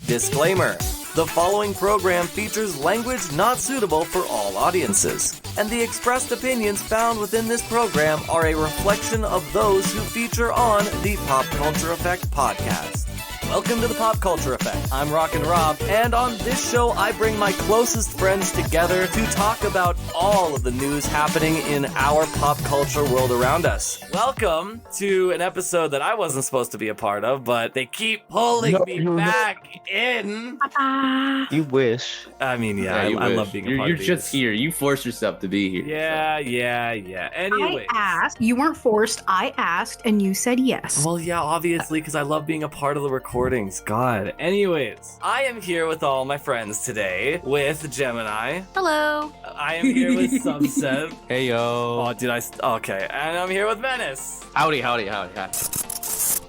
Disclaimer: the following program features language not suitable for all audiences, and the expressed opinions found within this program are a reflection of those who feature on the PopCulture Effect podcast. Welcome to the PopCulture Effect. I'm Rockin Rob, and on this show I bring my closest friends together to talk about all of the news happening in our pop culture world around us. Welcome to an episode that I wasn't supposed to be a part of, but they keep pulling me back in. You wish. I mean, yeah, I love being a part You're of these. just here. You forced yourself to be here. Yeah. Anyway. I asked. You weren't forced. I asked, and you said yes. Well, yeah, obviously, because I love being a part of the recordings. God. Anyways, I am here with all my friends today with Gemini. Hello. I am here with Subset. Hey, yo. Oh, okay. And I'm here with Menace. Howdy.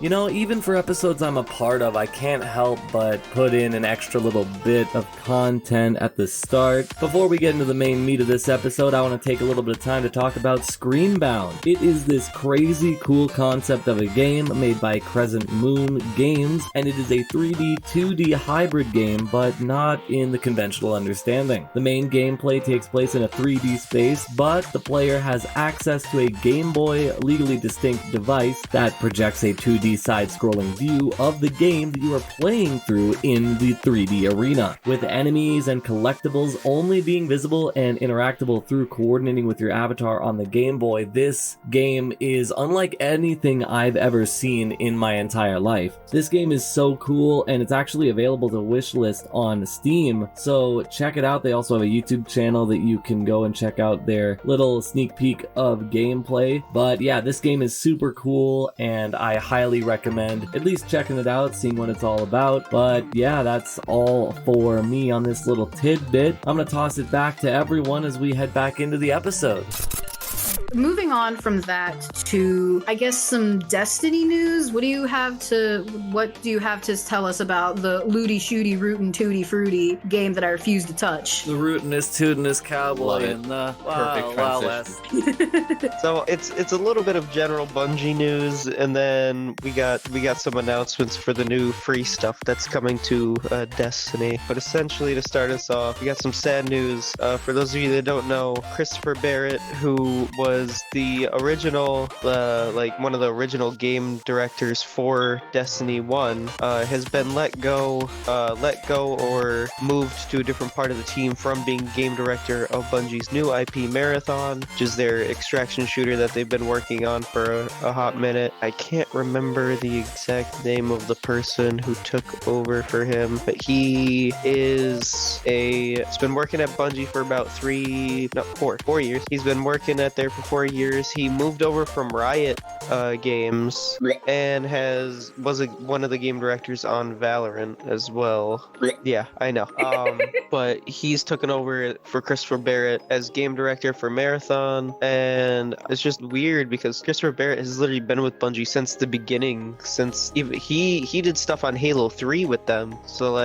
You know, even for episodes I'm a part of, I can't help but put in an extra little bit of content at the start. Before we get into the main meat of this episode, I want to take a little bit of time to talk about Screenbound. It is this crazy cool concept of a game made by Crescent Moon Games, and it is a 3D, 2D hybrid game, but not in the conventional understanding. The main gameplay takes place in a 3D space, but the player has access to a Game Boy legally distinct device that projects a 2D side-scrolling view of the game that you are playing through in the 3D arena, with enemies and collectibles only being visible and interactable through coordinating with your avatar on the Game Boy. This game is unlike anything I've ever seen in my entire life. This game is so cool, and it's actually available to wishlist on Steam, so check it out. They also have a YouTube channel that you can go and check out their little sneak peek of gameplay. But yeah, this game is super cool, and I highly recommend at least checking it out, seeing what it's all about. But yeah, that's all for me on this little tidbit. I'm gonna toss it back to everyone as we head back into the episode. Moving on from that to, I guess, some Destiny news. What do you have to tell us about the looty shooty rootin' tooty fruity game that I refuse to touch? The rootin'est tootin'est cowboy it. in the Perfect Wild transition. West. So it's a little bit of general Bungie news, and then we got some announcements for the new free stuff that's coming to Destiny. But essentially, to start us off, we got some sad news. For those of you that don't know, Christopher Barrett, who was the original, one of the original game directors for Destiny 1, has been let go or moved to a different part of the team from being game director of Bungie's new IP Marathon, which is their extraction shooter that they've been working on for a hot minute. I can't remember the exact name of the person who took over for him, but he's been working at Bungie for about 4 years. He's been working at there for 4 years. He moved over from Riot Games and was one of the game directors on Valorant as well. Yeah, I know. But he's taken over for Christopher Barrett as game director for Marathon, and it's just weird because Christopher Barrett has literally been with Bungie since the beginning. Since he did stuff on Halo 3 with them. So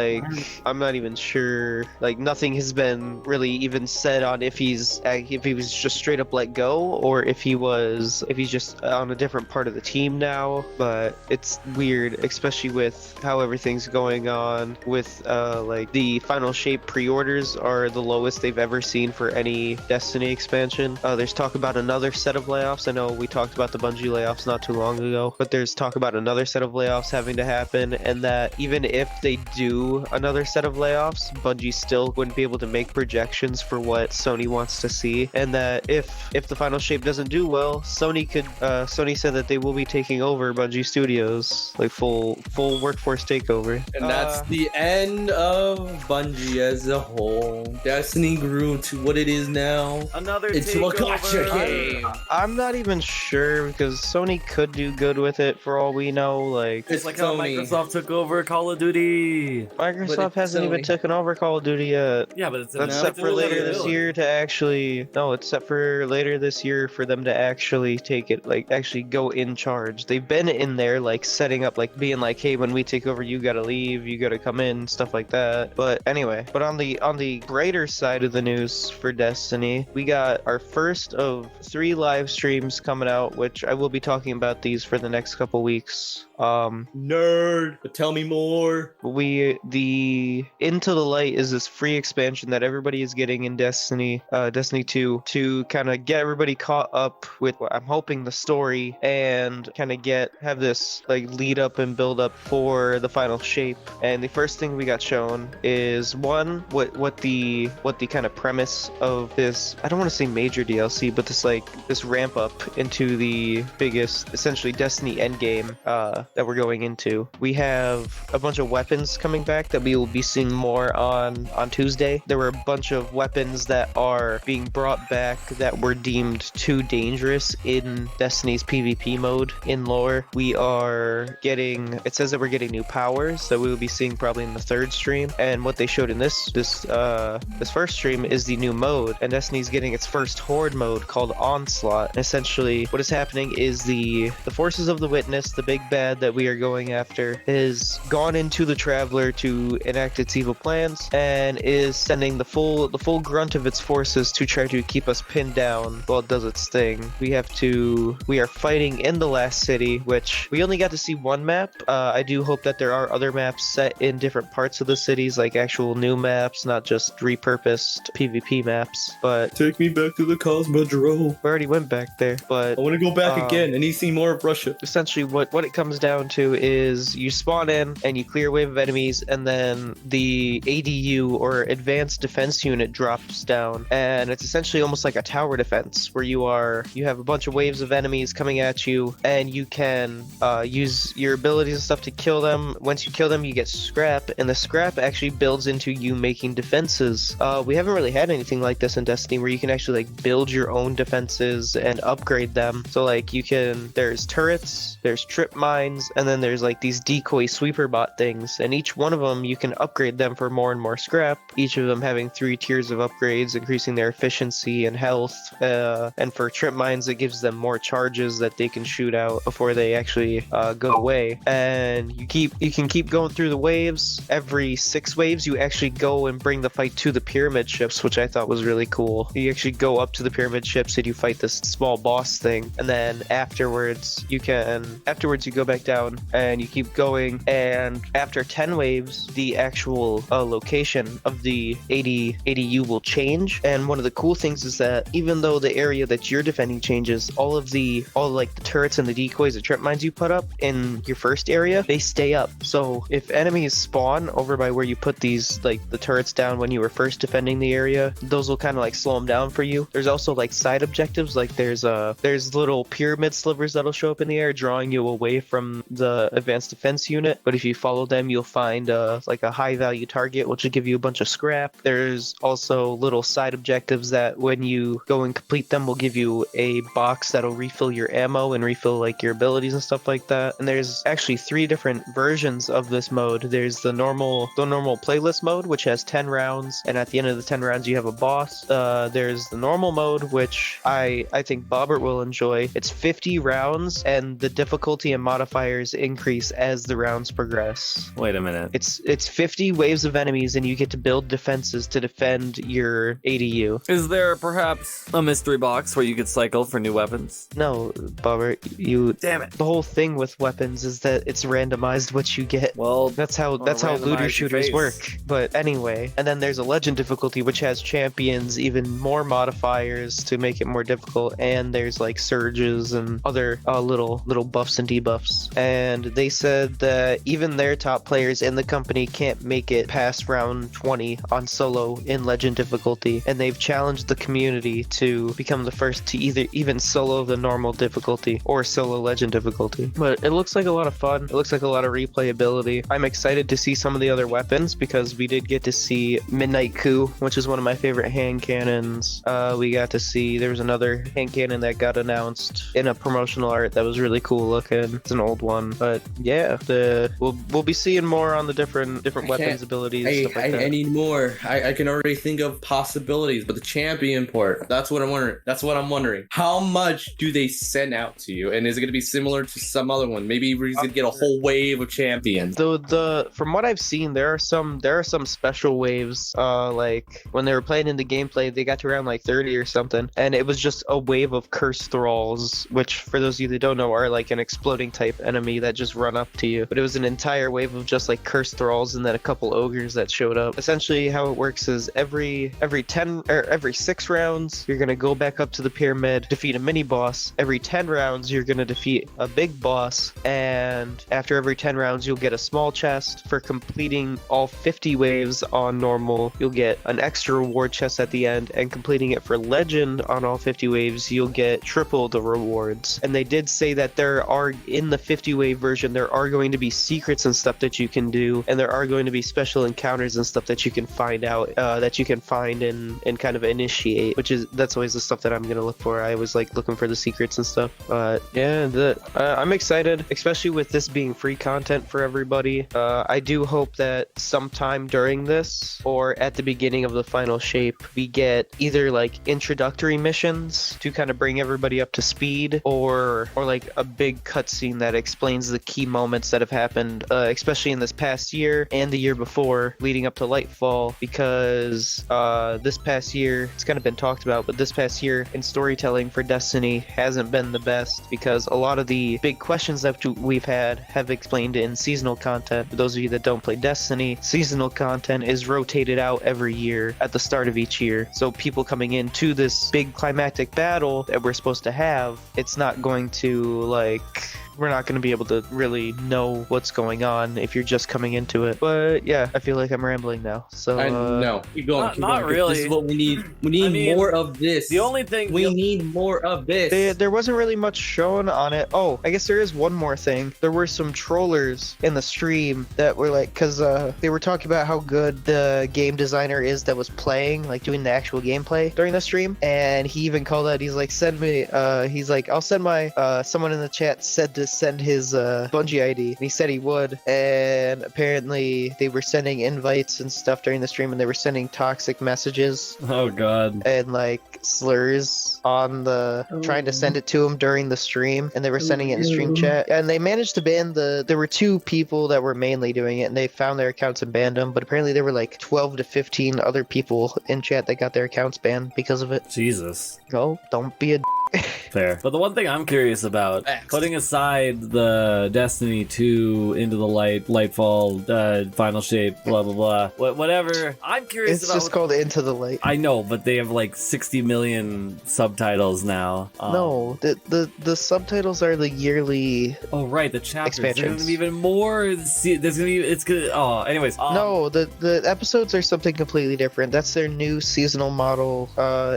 I'm not even sure. Nothing has been really even said on if he was just straight up let go, or if he's just on a different part of the team now. But it's weird, especially with how everything's going on with the Final Shape pre-orders are the lowest they've ever seen for any Destiny expansion. There's talk about another set of layoffs. I know we talked about the Bungie layoffs not too long ago, but there's talk about another set of layoffs having to happen, and that even if they do another set of layoffs, Bungie still wouldn't be able to make projections for what Sony wants to see, and that if the Final Shape doesn't do well, Sony said that they will be taking over Bungie Studios, full workforce takeover. And that's the end of Bungie as a whole. Destiny grew to what it is now. Into a gotcha game. I'm not even sure, because Sony could do good with it for all we know. It's like how Microsoft took over Call of Duty. Microsoft hasn't even taken over Call of Duty yet. Yeah, but it's set for later this year to actually. No, it's set for later this year for them to actually take it, actually go in charge. They've been in there, setting up, being hey, when we take over, you gotta leave, you gotta come in, stuff like that. But anyway, on the greater side of the news for Destiny, we got our first of 3 live streams coming out, which I will be talking about these for the next couple weeks. Nerd, but tell me more. The Into the Light is this free expansion that everybody is getting in Destiny 2 to kind of get everybody caught up with what I'm hoping the story and kind of have this like lead up and build up for the final shape. And the first thing we got shown is what the kind of premise of this, I don't want to say major DLC, but this ramp up into the biggest essentially Destiny endgame that we're going into. We have a bunch of weapons coming back that we will be seeing more on Tuesday. There were a bunch of weapons that are being brought back that were deemed too dangerous in Destiny's PvP mode in lore. It says that we're getting new powers that we will be seeing probably in the third stream. And what they showed in this first stream is the new mode, and Destiny's getting its first horde mode called Onslaught. And essentially what is happening is the forces of the Witness, the big bad that we are going after, has gone into the Traveler to enact its evil plans and is sending the full grunt of its forces to try to keep us pinned down while it does its thing. We are fighting in the last city, which we only got to see one map. I do hope that there are other maps set in different parts of the cities, like actual new maps, not just repurposed PvP maps. But take me back to the Cosmodrome. We already went back there, but I want to go back again. I need to see more of Russia. Essentially what it comes down to is you spawn in and you clear a wave of enemies, and then the ADU or Advanced Defense Unit drops down, and it's essentially almost like a tower defense where you have a bunch of waves of enemies coming at you, and you can use your abilities and stuff to kill them. Once you kill them, you get scrap, and the scrap actually builds into you making defenses. We haven't really had anything like this in Destiny where you can actually like build your own defenses and upgrade them. So like there's turrets, there's trip mines, and then there's like these decoy sweeper bot things, and each one of them you can upgrade them for more and more scrap, each of them having 3 tiers of upgrades, increasing their efficiency and health. And for trip mines, it gives them more charges that they can shoot out before they actually go away. And you can keep going through the waves. Every 6 waves you actually go and bring the fight to the pyramid ships, which I thought was really cool. You actually go up to the pyramid ships and you fight this small boss thing, and then afterwards you go back down and you keep going, and after 10 waves the actual location of the ADU will change. And one of the cool things is that even though the area that you're defending changes, all the turrets and the decoys, the trip mines you put up in your first area, they stay up. So if enemies spawn over by where you put these like the turrets down when you were first defending the area, those will kind of like slow them down for you. There's also like side objectives, like there's little pyramid slivers that'll show up in the air drawing you away from the Advanced Defense Unit, but if you follow them you'll find like a high value target which will give you a bunch of scrap. There's also little side objectives that when you go and complete them will give you a box that'll refill your ammo and refill like your abilities and stuff like that. And there's actually 3 different versions of this mode. There's the normal playlist mode, which has 10 rounds, and at the end of the 10 rounds you have a boss. There's the normal mode, which I think Bobbert will enjoy. It's 50 rounds, and the difficulty and modifiers increase as the rounds progress. Wait a minute. It's 50 waves of enemies, and you get to build defenses to defend your ADU. Is there perhaps a mystery box where you could cycle for new weapons? No, Bobbert, damn it. The whole thing with weapons is that it's randomized what you get. Well, that's how looter shooters work. But anyway, and then there's a legend difficulty which has champions, even more modifiers to make it more difficult, and there's like surges and other little buffs and debuffs. And they said that even their top players in the company can't make it past round 20 on solo in legend difficulty, and they've challenged the community to become the first to even solo the normal difficulty or solo legend difficulty. But it looks like a lot of fun. It looks like a lot of replayability. I'm excited to see some of the other weapons because we did get to see Midnight Coup, which is one of my favorite hand cannons. We got to see there was another hand cannon that got announced in a promotional art that was really cool looking. It's an old one, but yeah, we'll be seeing more on the different weapons abilities. Stuff like that. I need more. I can already think of possibilities, but the champion port, that's what I'm wondering. How much do they send out to you, and is it going to be similar to some other one? Maybe we're going to get a whole wave of champions. From what I've seen, there are some special waves. Like when they were playing in the gameplay, they got to around like 30 or something, and it was just a wave of cursed thralls, which for those of you that don't know are like an exploding type enemy that just run up to you. But it was an entire wave of just like cursed thralls and then a couple ogres that showed up. Essentially how it works is every 6 rounds, you're gonna go back up to the pyramid, defeat a mini boss. Every 10 rounds, you're gonna defeat a big boss. And after every 10 rounds, you'll get a small chest. For completing all 50 waves on normal, you'll get an extra reward chest at the end, and completing it for legend on all 50 waves, you'll get triple the rewards. And they did say that there are, in the 50 wave version, there are going to be secrets and stuff that you can do, and there are going to be special encounters and stuff that you can find out, that you can find and kind of initiate, that's always the stuff that I'm gonna look for. I was like looking for the secrets and stuff. Yeah, I'm excited, especially with this being free content for everybody. I do hope that sometime during this or at the beginning of the final shape, we get either like introductory missions to kind of bring everybody up to speed, or like a big cutscene that explains the key moments that have happened, especially in this past year and the year before, leading up to Lightfall. Because this past year, it's kind of been talked about, but this past year in storytelling for Destiny hasn't been the best, because a lot of the big questions that we've had have explained in seasonal content. For those of you that don't play Destiny, seasonal content is rotated out every year at the start of each year. So people coming into this big climactic battle that we're supposed to have, it's not going to like... we're not going to be able to really know what's going on if you're just coming into it. But yeah, I feel like I'm rambling now. So no, keep going. Keep not going, really. This is what we need. We need more of this. The only thing we need more of this. there wasn't really much shown on it. Oh, I guess there is one more thing. There were some trollers in the stream that were like, because they were talking about how good the game designer is that was playing, like doing the actual gameplay during the stream. And he even called out, he's like, send me, he's like, I'll send my, someone in the chat said to send his Bungie ID, and he said he would. And apparently they were sending invites and stuff during the stream, and they were sending toxic messages. Oh god. And like slurs on the trying to send it to him during the stream, and they were sending it in stream chat, and they managed to ban there were 2 people that were mainly doing it, and they found their accounts and banned them, but apparently there were like 12 to 15 other people in chat that got their accounts banned because of it. Jesus. Oh, don't be a Fair. But the one thing I'm curious about, putting aside the Destiny 2 Into the Light, Lightfall, Final Shape, blah blah blah, whatever. I'm curious it's about. It's just called Into the Light. I know, but they have like 60 million subtitles now. No, the subtitles are the yearly. Oh right, the chapters. Expansions. There's gonna be even more. There's gonna be. It's gonna. Oh, anyways. No, the episodes are something completely different. That's their new seasonal model.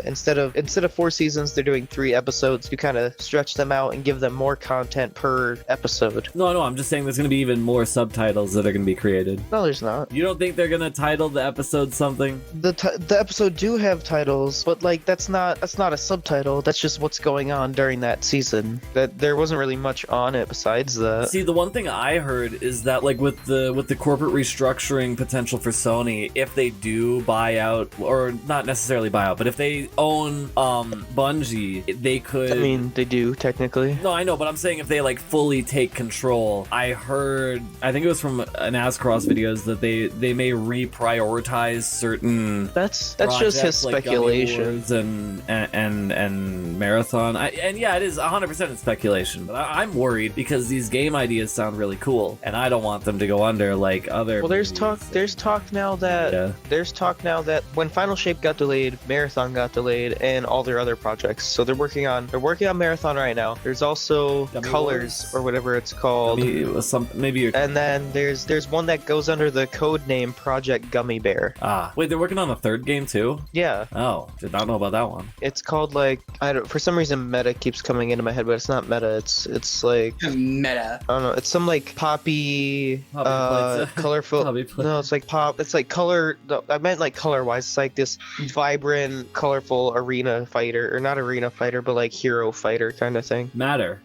Instead of 4 seasons, they're doing 3 episodes to kind of stretch them out and give them more content per episode. No, I'm just saying there's gonna be even more subtitles that are gonna be created. No, there's not. You don't think they're gonna title the episode something? The episode do have titles, but like that's not a subtitle. That's just what's going on during that season. That there wasn't really much on it besides that. See, the one thing I heard is that like with the corporate restructuring potential for Sony, if they do buy out, or not necessarily buy out, but if they own Bungie, they could. I mean, they do technically. No, I know, but I'm saying if they like fully take control. I think it was from an Ascross videos that they may reprioritize certain. That's just his speculation. Like and Marathon. And yeah, it is 100% in speculation. But I'm worried because these game ideas sound really cool, and I don't want them to go under like other. Well, there's talk now that when Final Shape got delayed, Marathon got delayed, and all their other projects. So they're working on Marathon right now. There's also Gummy Colors Wars? or whatever it's called. Maybe you're... And then there's one that goes under the code name Project Gummy Bear. Wait, they're working on a 3rd game too? Yeah. Oh, did not know about that one. It's called like for some reason Meta keeps coming into my head, but it's not Meta. It's like Meta. I don't know. It's some like poppy colorful. No, it's like pop. It's like color. No, I meant like color wise. It's like this vibrant, colorful arena fighter, or not arena fighter, but like hero fighter kind of thing. Matter.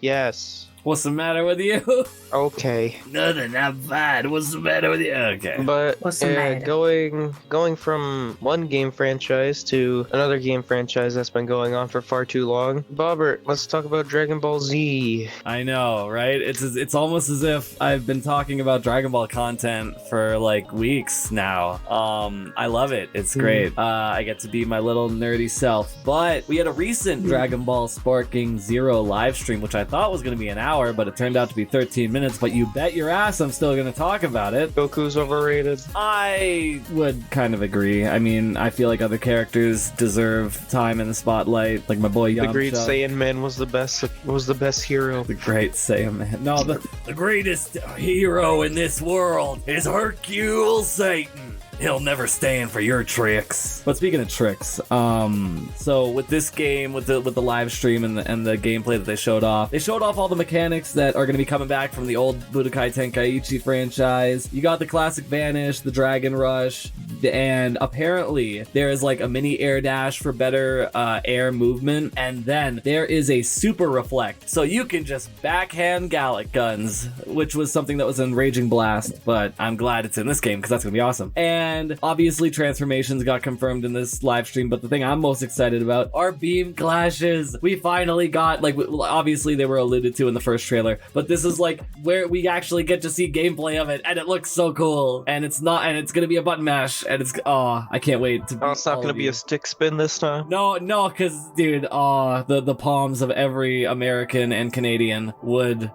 Yes. What's the matter with you? Okay. Nothing, I'm fine. What's the matter with you? Okay. But What's the matter? going from one game franchise to another game franchise that's been going on for far too long. Bobbert, let's talk about Dragon Ball Z. I know, right? It's almost as if I've been talking about Dragon Ball content for like weeks now. I love it. It's great. I get to be my little nerdy self. But we had a recent Dragon Ball Sparking Zero live stream, which I thought was going to be an hour. hour, but it turned out to be 13 minutes. But you bet your ass I'm still going to talk about it. Goku's overrated. I would kind of agree. I mean, I feel like other characters deserve time in the spotlight, like my boy Yamcha. The Great Saiyan Man was the best hero. The Great Saiyan Man. No, the greatest hero in this world is Hercule Satan. He'll never stand for your tricks. But speaking of tricks, so with this game, with the live stream and the gameplay that they showed off all the mechanics that are going to be coming back from the old Budokai Tenkaichi franchise. You got the classic Vanish, the Dragon Rush, and apparently there is like a mini air dash for better air movement, and then there is a super reflect, so you can just backhand Gallic guns, which was something that was in Raging Blast, but I'm glad it's in this game because that's gonna be awesome. And obviously transformations got confirmed in this live stream, but the thing I'm most excited about are beam clashes. We finally got, like, obviously they were alluded to in the first trailer, but this is like where we actually get to see gameplay of it, and it looks so cool. And it's gonna be a button mash, and I can't wait to. Oh, it's not gonna be a stick spin this time. No, because dude, the palms of every American and Canadian would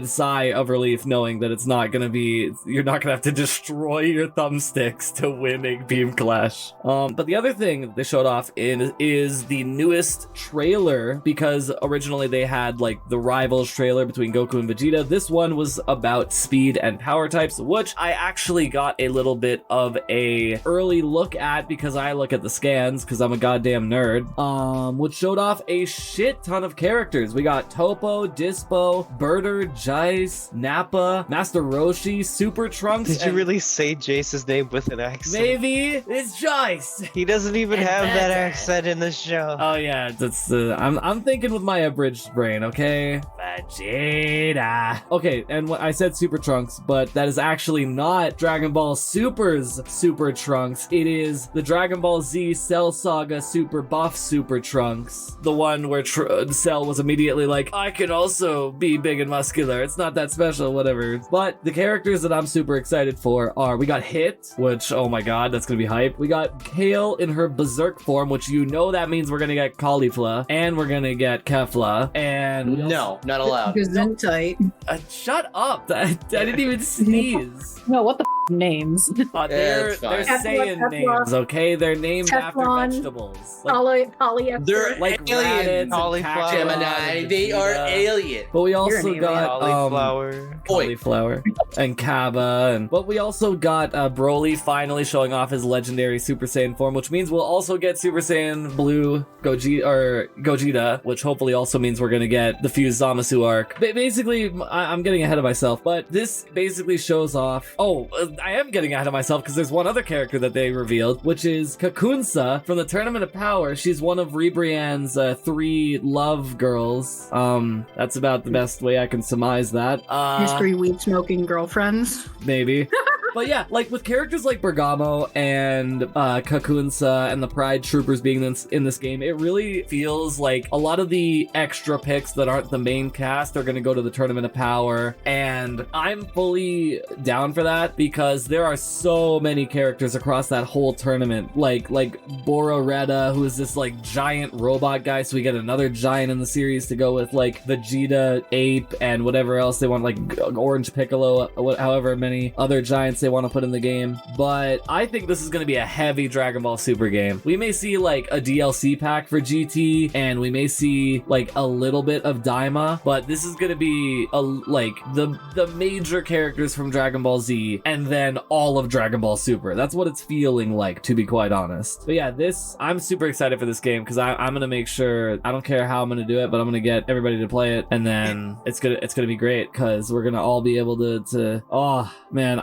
sigh of relief knowing that it's not gonna be. You're not gonna have to destroy your thumbsticks to win a beam clash. But the other thing they showed off is the newest trailer, because originally they had like the Rivals trailer between Goku and Vegeta. This one was about speed and power types, which I actually got a little bit of a early look at because I look at the scans because I'm a goddamn nerd. Which showed off a shit ton of characters. We got Topo, Dispo, Birder, Jice, Nappa, Master Roshi, Super Trunks. Did you really say Jace's name with an accent? Maybe it's Jice. He doesn't even have that accent in the show. Oh yeah, that's I'm thinking with my abridged brain, okay? Vegeta. Okay, and I said Super Trunks, but that is actually not Dragon Ball Super's Super Trunks. It is the Dragon Ball Z Cell Saga Super Buff Super Trunks. The one where Cell was immediately like, I can also be big and muscular. It's not that special, whatever. But the characters that I'm super excited for are, we got Hit, which, oh my god, that's gonna be hype. We got Kale in her Berserk form, which you know that means we're gonna get Caulifla, and we're gonna get Kefla, and... No, not allowed. Gesundheit. Shut up! I didn't even sneeze. No, what the names? They're it's fine. saying Teflon. names, okay? They're named after Teflon. vegetables. Like, Polyester. They're like aliens. rabbits, Cauliflower. and Gemini, and they are Vegeta. alien. But we You're also an alien. got Cauliflower. cauliflower and Kaba, but we also got Broly finally showing off his legendary Super Saiyan form, which means we'll also get Super Saiyan Blue Gogeta, which hopefully also means we're gonna get the fused Zamasu arc. Basically, I'm getting ahead of myself, but this basically shows off. I am getting ahead of myself because there's one other character that they revealed, which is Kakunsa from the Tournament of Power. She's one of Ribrianne's 3 love girls. That's about the best way I can surmise that. History weed smoking girlfriends. Maybe. But yeah, like with characters like Bergamo and Kakunsa and the Pride Troopers being in this game, it really feels like a lot of the extra picks that aren't the main cast are going to go to the Tournament of Power, and I'm fully down for that because there are so many characters across that whole tournament, like Bororetta, who is this like giant robot guy, so we get another giant in the series to go with, like Vegeta, Ape, and whatever else they want, like Orange Piccolo, however many other giants they want to put in the game. But I think this is going to be a heavy Dragon Ball Super game. We may see like a DLC pack for GT, and we may see like a little bit of Daima, but this is going to be like the major characters from Dragon Ball Z and then all of Dragon Ball Super. That's what it's feeling like, to be quite honest. But yeah, I'm super excited for this game because I'm going to make sure, I don't care how I'm going to do it, but I'm going to get everybody to play it, and then it's going to be great because we're going to all be able to oh man,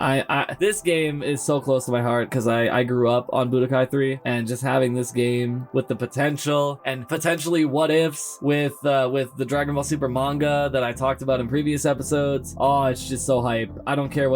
this game is so close to my heart because I grew up on Budokai 3, and just having this game with the potential and potentially what ifs with the Dragon Ball Super manga that I talked about in previous episodes. Oh, it's just so hype. I don't care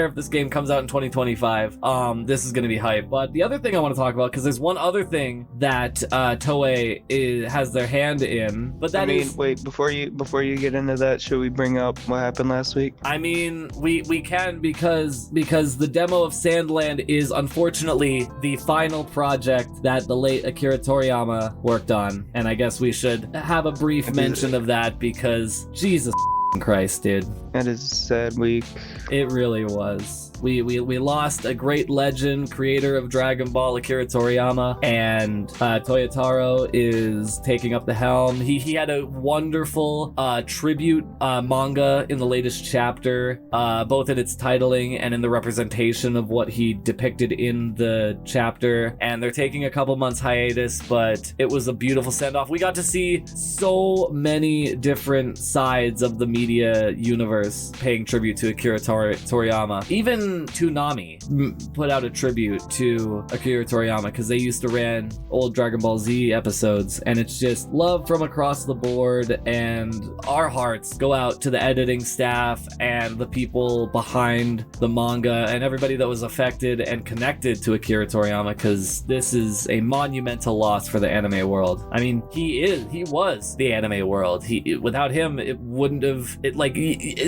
if this game comes out in 2025. This is gonna be hype. But the other thing I want to talk about, because there's one other thing that Toei has their hand in, but wait, before you get into that, should we bring up what happened last week? I mean, we can because the demo of Sandland is unfortunately the final project that the late Akira Toriyama worked on, and I guess we should have a brief mention of that because Jesus Christ, dude. That is a sad week. It really was. We lost a great legend, creator of Dragon Ball, Akira Toriyama, and Toyotaro is taking up the helm. He had a wonderful tribute manga in the latest chapter, both in its titling and in the representation of what he depicted in the chapter. And they're taking a couple months hiatus, but it was a beautiful send-off. We got to see so many different sides of the media universe paying tribute to Akira Toriyama. Even Toonami put out a tribute to Akira Toriyama because they used to ran old Dragon Ball Z episodes, and it's just love from across the board, and our hearts go out to the editing staff and the people behind the manga and everybody that was affected and connected to Akira Toriyama, because this is a monumental loss for the anime world. I mean, he was the anime world. Without him, it wouldn't have.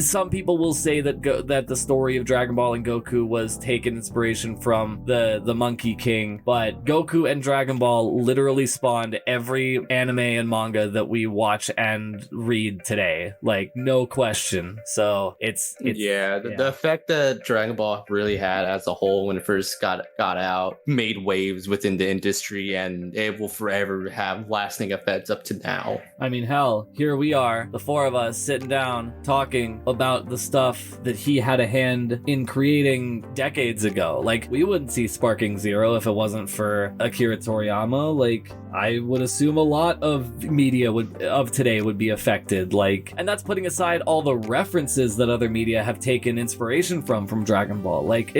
Some people will say that the story of Dragon Ball and Goku was taken inspiration from the Monkey King, but Goku and Dragon Ball literally spawned every anime and manga that we watch and read today, like no question. So it's the effect that Dragon Ball really had as a whole when it first got out made waves within the industry, and it will forever have lasting effects up to now. I mean, hell, here we are, the four of us sitting down talking about the stuff that he had a hand in creating decades ago. Like, we wouldn't see Sparking Zero if it wasn't for Akira Toriyama. Like, I would assume a lot of media of today would be affected. Like, and that's putting aside all the references that other media have taken inspiration from Dragon Ball. Like,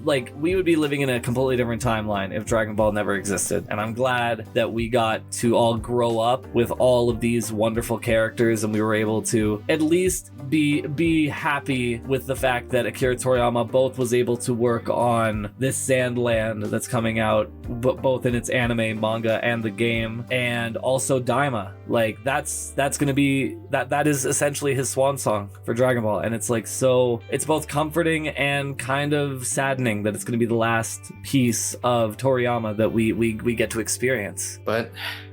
like we would be living in a completely different timeline if Dragon Ball never existed. And I'm glad that we got to all grow up with all of these wonderful characters, and we were able to at least be happy with the fact that Akira Toriyama both was able to work on this Sandland that's coming out, both in its anime, manga, and the game, and also Daima. Like, that's gonna be that is essentially his swan song for Dragon Ball, and it's like, so it's both comforting and kind of saddening that it's gonna be the last piece of Toriyama that we get to experience. But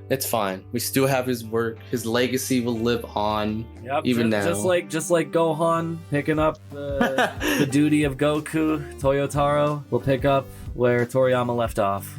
it's fine. We still have his work. His legacy will live on. Yep, even now. Just like Gohan picking up the duty of Goku, Toyotaro will pick up where Toriyama left off.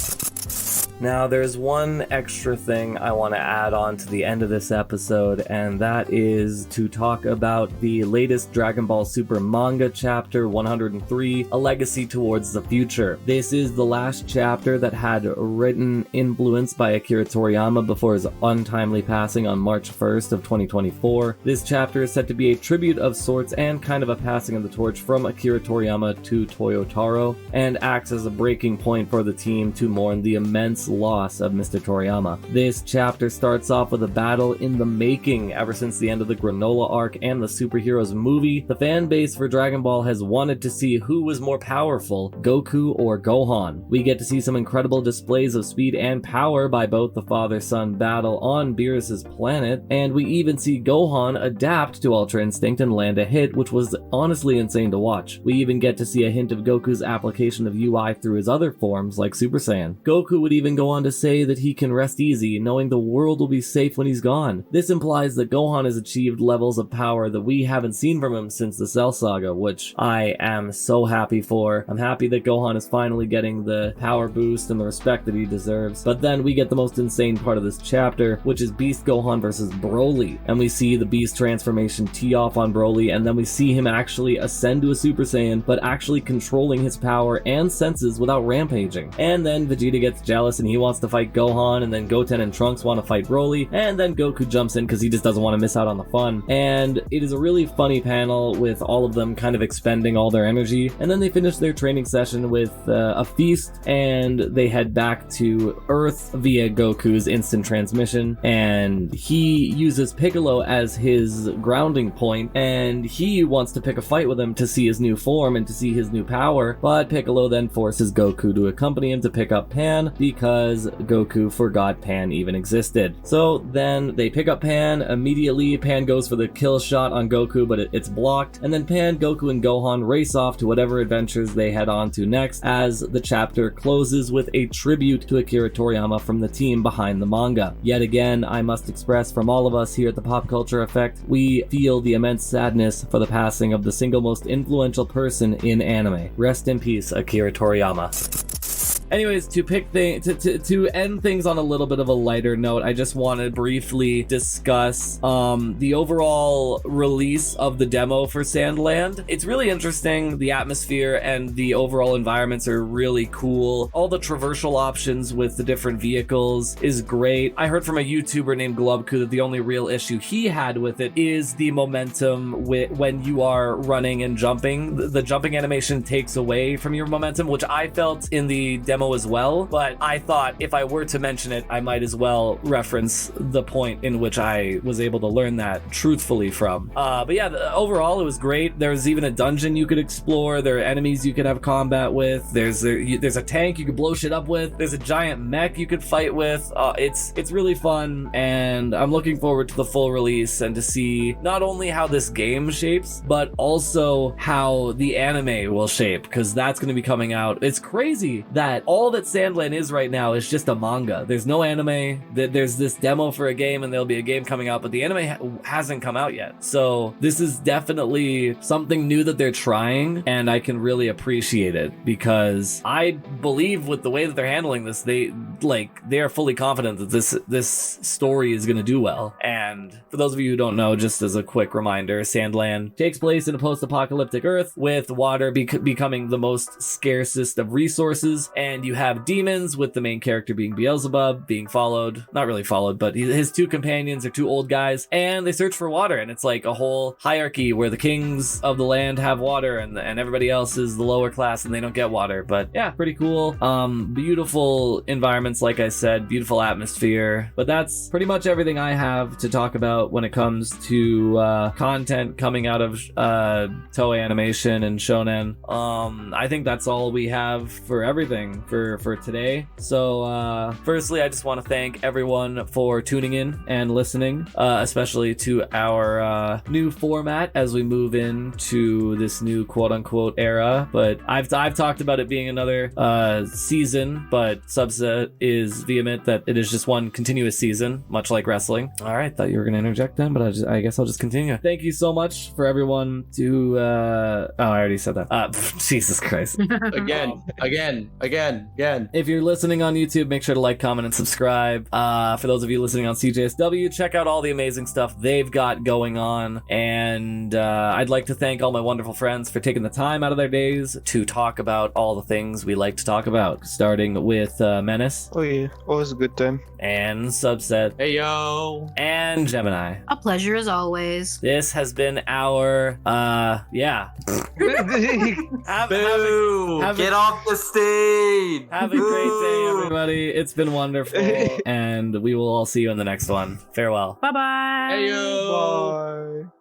Now, there's one extra thing I want to add on to the end of this episode, and that is to talk about the latest Dragon Ball Super manga chapter 103, A Legacy Towards the Future. This is the last chapter that had written influence by Akira Toriyama before his untimely passing on March 1st of 2024. This chapter is said to be a tribute of sorts and kind of a passing of the torch from Akira Toriyama to Toyotaro, and acts as a breaking point for the team to mourn the immense loss of Mr. Toriyama. This chapter starts off with a battle in the making. Ever since the end of the Granola arc and the Superheroes movie, the fan base for Dragon Ball has wanted to see who was more powerful, Goku or Gohan. We get to see some incredible displays of speed and power by both the father-son battle on Beerus's planet, and we even see Gohan adapt to Ultra Instinct and land a hit, which was honestly insane to watch. We even get to see a hint of Goku's application of UI through his other forms like Super Saiyan. Goku would even go on to say that he can rest easy, knowing the world will be safe when he's gone. This implies that Gohan has achieved levels of power that we haven't seen from him since the Cell Saga, which I am so happy for. I'm happy that Gohan is finally getting the power boost and the respect that he deserves. But then we get the most insane part of this chapter, which is Beast Gohan versus Broly. And we see the Beast transformation tee off on Broly, and then we see him actually ascend to a Super Saiyan, but actually controlling his power and senses without rampaging. And then Vegeta gets jealous and he wants to fight Gohan, and then Goten and Trunks want to fight Broly, and then Goku jumps in because he just doesn't want to miss out on the fun. And it is a really funny panel with all of them kind of expending all their energy, and then they finish their training session with a feast, and they head back to Earth via Goku's instant transmission, and he uses Piccolo as his grounding point, and he wants to pick a fight with him to see his new form and to see his new power, but Piccolo then forces Goku to accompany him to pick up Pan because because Goku forgot Pan even existed. So then they pick up Pan. Immediately, Pan goes for the kill shot on Goku, but it's blocked. And then Pan, Goku, and Gohan race off to whatever adventures they head on to next, as the chapter closes with a tribute to Akira Toriyama from the team behind the manga. Yet again, I must express from all of us here at the PopCulture Effect, we feel the immense sadness for the passing of the single most influential person in anime. Rest in peace, Akira Toriyama. Anyways, to end things on a little bit of a lighter note, I just want to briefly discuss the overall release of the demo for Sandland. It's really interesting. The atmosphere and the overall environments are really cool. All the traversal options with the different vehicles is great. I heard from a YouTuber named Glubku that the only real issue he had with it is the momentum when you are running and jumping. The jumping animation takes away from your momentum, which I felt in the demo as well, but I thought if I were to mention it, I might as well reference the point in which I was able to learn that truthfully from. But yeah, overall it was great. There's even a dungeon you could explore. There are enemies you could have combat with. There's a tank you could blow shit up with. There's a giant mech you could fight with. It's really fun, and I'm looking forward to the full release and to see not only how this game shapes, but also how the anime will shape, because that's going to be coming out. It's crazy that all that Sandland is right now is just a manga. There's no anime. There's this demo for a game, and there'll be a game coming out, but the anime hasn't come out yet. So this is definitely something new that they're trying, and I can really appreciate it, because I believe with the way that they're handling this, they are fully confident that this story is going to do well. And for those of you who don't know, just as a quick reminder, Sandland takes place in a post-apocalyptic Earth, with water becoming the most scarcest of resources, and you have demons, with the main character being Beelzebub, being followed, not really followed, but his two companions are two old guys, and they search for water, and it's like a whole hierarchy where the kings of the land have water, and everybody else is the lower class and they don't get water. But yeah, pretty cool. Beautiful environments, like I said, beautiful atmosphere. But that's pretty much everything I have to talk about when it comes to content coming out of Toei Animation and Shonen. I think that's all we have for everything for today. So firstly, I just want to thank everyone for tuning in and listening, especially to our new format as we move into this new quote-unquote era. But I've talked about it being another season, but Subset is vehement that it is just one continuous season, much like wrestling. All right, thought you were going to interject then, but I guess I'll just continue. Thank you so much for everyone to I already said that. Jesus Christ. Again. If you're listening on YouTube, make sure to like, comment, and subscribe. For those of you listening on CJSW, check out all the amazing stuff they've got going on. And I'd like to thank all my wonderful friends for taking the time out of their days to talk about all the things we like to talk about, starting with Menace. Oh yeah, always a good time. And Subset. Hey yo. And Gemini. A pleasure as always. This has been our yeah. Get off the stage. Have a great day, everybody. It's been wonderful, and we will all see you in the next one. Farewell. Bye-bye. Hey yo. Bye.